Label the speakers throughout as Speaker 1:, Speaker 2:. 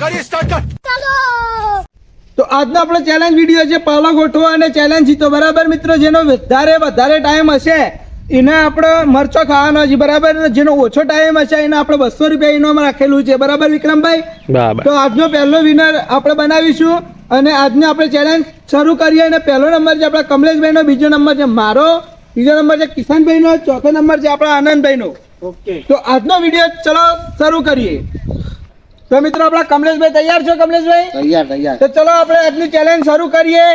Speaker 1: गाड़ी स्टार्ट कर।
Speaker 2: તો આજનો આપણો ચેલેન્જ વિડીયો છે પાવલા ગોઠવો અને ચેલેન્જ જીતો બરાબર મિત્રો. જેનો વધારે ટાઈમ હશે એને આપણે મરચો ખાવાનો છે બરાબર. જેનો ઓછો ટાઈમ હશે એને આપણે 200 રૂપિયા ઇનામ રાખેલું છે બરાબર વિક્રમભાઈ.
Speaker 3: બરાબર.
Speaker 2: તો આજનો પહેલો વિનર આપણે બનાવીશું અને આજનો આપણે ચેલેન્જ શરૂ કરીએ. અને પહેલો નંબર છે આપણા કમલેશભાઈનો, બીજો નંબર છે મારો, ત્રીજો નંબર છે કિશનભાઈનો, ચોથો નંબર છે આપણા આનંદભાઈનો. ઓકે, તો આજનો વિડીયો ચલો શરૂ કરીએ. તો મિત્રો આપણા કમલેશભાઈ તૈયાર છો? કમલેશભાઈ તૈયાર. તો ચલો આપણે આજની ચેલેન્જ શરૂ કરીએ.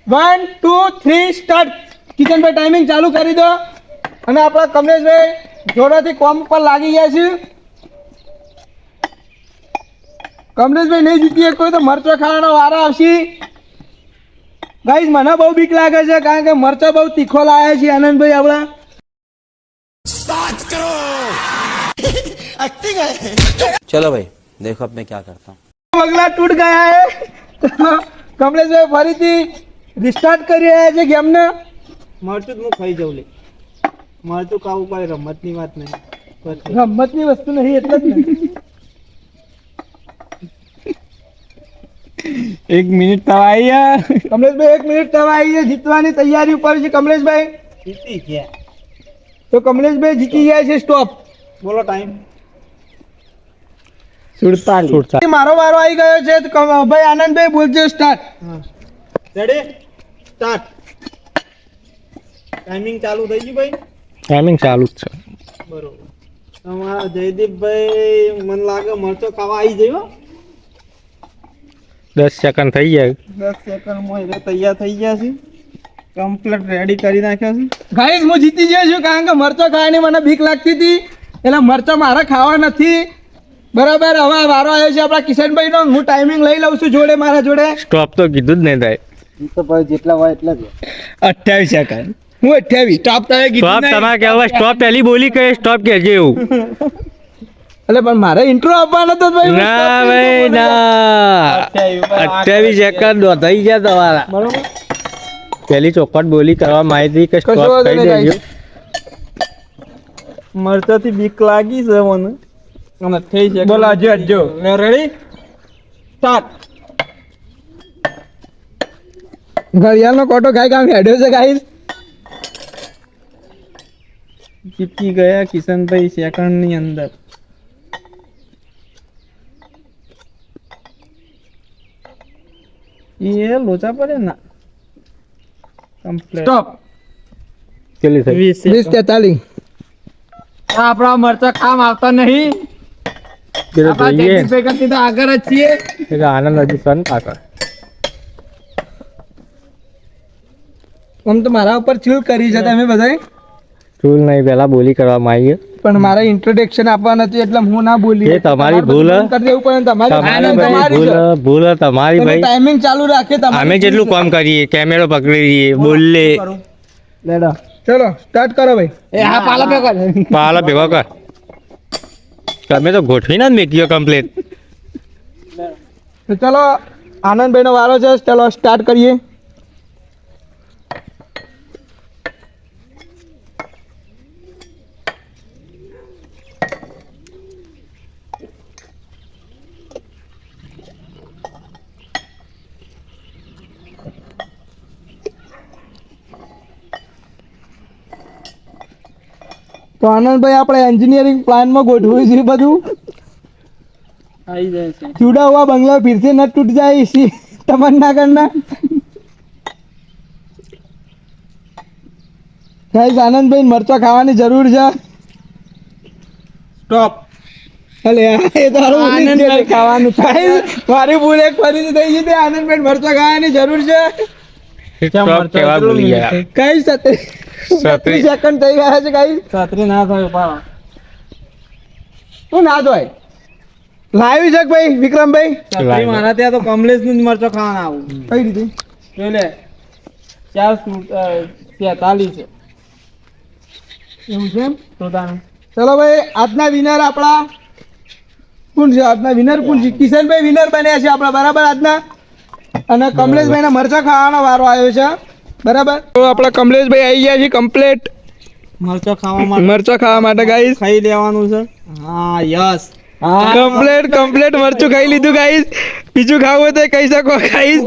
Speaker 2: 1 2 3 સ્ટાર્ટ. કિશનભાઈ ટાઈમિંગ ચાલુ કરી દો. અને આપણા કમલેશભાઈ જોડેથી કોમ પર લાગી ગયા છે. કમલેશભાઈ નહીં જીતીએ કોઈ તો મરચો ખાવાનો વારો આવશે. ગાઈસ મને બહુ બીક લાગે છે કારણ કે મરચો બહુ તીખો લાયા છે આનંદભાઈ આપણા.
Speaker 1: 7 करोड़ एक्टिंग है।
Speaker 4: चलो भाई देखो अब मैं क्या करता हूँ।
Speaker 2: પગલા તૂટ ગયા હે. કમલેશભાઈ ફરીથી રિસ્ટાર્ટ કરી રહ્યા છે ગેમને.
Speaker 5: મરચું હું ખાઈ જાઉં લે. મરચું ખાવું કોઈ રમતની વાત નહીં.
Speaker 2: રમતની વસ્તુ નહીં એટલે જ ને.
Speaker 3: 1 મિનિટ થવાઈ
Speaker 2: કમલેશભાઈ 1 મિનિટ થવા આવી છે. જીતવાની તૈયારી ઉપર છે કમલેશભાઈ.
Speaker 5: જીતી ગયા.
Speaker 2: તો કમલેશભાઈ જીતી ગયા છે. સ્ટોપ.
Speaker 5: બોલો ટાઈમ.
Speaker 3: 47.
Speaker 2: મારો વારો આવી ગયો છે. તો ભાઈ આનંદભાઈ બોલજો સ્ટાર્ટ.
Speaker 5: Ready start. ટાઈમિંગ ચાલુ થઈ ગયું ભાઈ.
Speaker 3: ટાઈમિંગ ચાલુ જ છે.
Speaker 5: બરોબર. તમારા જયદીપભાઈ મને લાગે મરચો ખાવા આવી જયો.
Speaker 3: 10 સેકન્ડ થઈ ગયા.
Speaker 5: 10 સેકન્ડમાં એટલે તૈયાર થઈ ગયા છે. કમ્પ્લીટ રેડી કરી નાખ્યા છે.
Speaker 2: ગાઈસ હું જીતી ગયો છું કારણ કે મરચો ખાવાની મને બીક લાગતી હતી એટલે મરચો મારે ખાવા નથી બરાબર. હવે વારો આવ્યો છે આપણા કિશનભાઈનો. હું ટાઈમિંગ લઈ લઉં છું જોડે મારા જોડે.
Speaker 3: સ્ટોપ તો કીધું જ નહીં થાય.
Speaker 5: તો ભાઈ જેટલા હોય એટલા જ.
Speaker 2: 28 સેકન્ડ. હું 28. સ્ટોપ તમે કીધું
Speaker 3: સ્ટોપ
Speaker 2: નહીં.
Speaker 3: તમારે કહેવા સ્ટોપ પહેલી બોલી કહે સ્ટોપ કહેજે એવું.
Speaker 2: એટલે પણ મારે ઇન્ટ્રો આપવાનો તો ભાઈ.
Speaker 3: ના ભાઈ ના. 28 સેકન્ડ થઈ ગયા તમારા.
Speaker 2: બરોબર.
Speaker 3: પહેલી ચોખવટ બોલી કરવા માહિતી કે
Speaker 2: કશો
Speaker 3: સ્ટોપ
Speaker 2: વાંધો
Speaker 3: કહી
Speaker 2: નહીં,
Speaker 3: દેજો.
Speaker 5: મરચાથી બીક લાગી છે મને. અને થઈ છે.
Speaker 2: બોલો હજુ
Speaker 5: રેડી સ્ટાર્ટ.
Speaker 2: ઘડિયાળનો કોટો ખાઈ કામ હેડ્યો છે ગાઈસ.
Speaker 5: જીતી ગયા કિશનભાઈ સેકન્ડની અંદર. એ લોચા પડે ના. કમ્પ્લીટ.
Speaker 2: સ્ટોપ.
Speaker 3: કેટલી થઈ?
Speaker 2: 20 43.
Speaker 5: આપણા મરચા ખામ આવતા નહીં.
Speaker 3: કેટલી
Speaker 5: આપણા
Speaker 3: જોઈએ?
Speaker 5: જયદીપભાઈ કરતી તો આગળ જ છીએ.
Speaker 3: એટલે આનંદ હજી સન પાછળ.
Speaker 2: આમ તો મારા ઉપર ચૂલ કરી છે તમે બધાય.
Speaker 3: ચૂલ નહીં પહેલા બોલી કરવામાં આવી.
Speaker 2: પણ મારે ઇન્ટ્રોડક્શન આપવાનું હતું એટલે હું ના બોલી.
Speaker 3: એ તમારી ભૂલ.
Speaker 2: કરી દેવું પડે.
Speaker 3: તમારી ભૂલ તમારી ભાઈ.
Speaker 2: ટાઈમિંગ ચાલુ રાખે તમારે.
Speaker 3: અમે જેટલું કામ કરીએ કેમેરો પકડીએ બોલીએ.
Speaker 2: લેડો ચલો સ્ટાર્ટ કરો ભાઈ. એ હા પાલા પે કર.
Speaker 3: પાલા ભેગો કર. તમે તો ગોઠવી ના મેકીઓ કમ્પ્લીટ.
Speaker 2: તો ચલો આનંદભાઈનો વારો છે. ચલો સ્ટાર્ટ કરીએ. તો આનંદભાઈ આપણે એન્જિનિયરિંગ પ્લાનમાં ગોઠવ્યું છે બધું.
Speaker 5: આવી જાય છે.
Speaker 2: चूड़ा हुआ बंगला फिर से न टूट जाए इसी तमन्ना करना. गाइस आनंदભાઈ મરચા ખાવાની જરૂર છે.
Speaker 5: સ્ટોપ.
Speaker 2: અલે એ તારું
Speaker 5: આનંદભાઈ ખાવાનું છે.
Speaker 2: મારી ભૂલ એક ફરીથી થઈ ગઈ. આનંદભાઈ મરચા ખાવાની જરૂર છે.
Speaker 3: સ્ટોપ કેવા બોલી ગયા.
Speaker 2: ગાઈસ 37 સેકન્ડ થઈ ગયા છે ગાઈસ.
Speaker 5: છત્રી ના થયો પાડો.
Speaker 2: શું ના થાય લાવી છે ભાઈ વિક્રમભાઈ.
Speaker 5: છત્રી મારા ત્યાં તો કમલેશ નું જ મરચો ખાવાના આવું.
Speaker 2: કઈ રીતે
Speaker 5: જોઈ લે 443 છે.
Speaker 2: એવું છે એમ?
Speaker 5: તો તાનું
Speaker 2: ચલો ભાઈ આજના વિનર આપણા કોણ છે? આજના વિનર કોણ છે? કિશનભાઈ વિનર બન્યા છે આપણા બરાબર આજના. અને કમલેશભાઈ ના મરચા ખાવાનો વારો આવ્યો છે બરાબર. તો આપણા કમલેશભાઈ આવી ગયા છે કમ્પ્લીટ
Speaker 5: મરચો ખાવા માટે.
Speaker 2: મરચા ખાવા માટે ગાઈસ.
Speaker 5: ખાઈ લેવાનું છે. હા યસ.
Speaker 2: હા
Speaker 3: કમ્પ્લેટ મરચું ખાઈ લીધું ગાઈસ. બીજું ખાવું હોય તો કહી શકો ગાઈસ.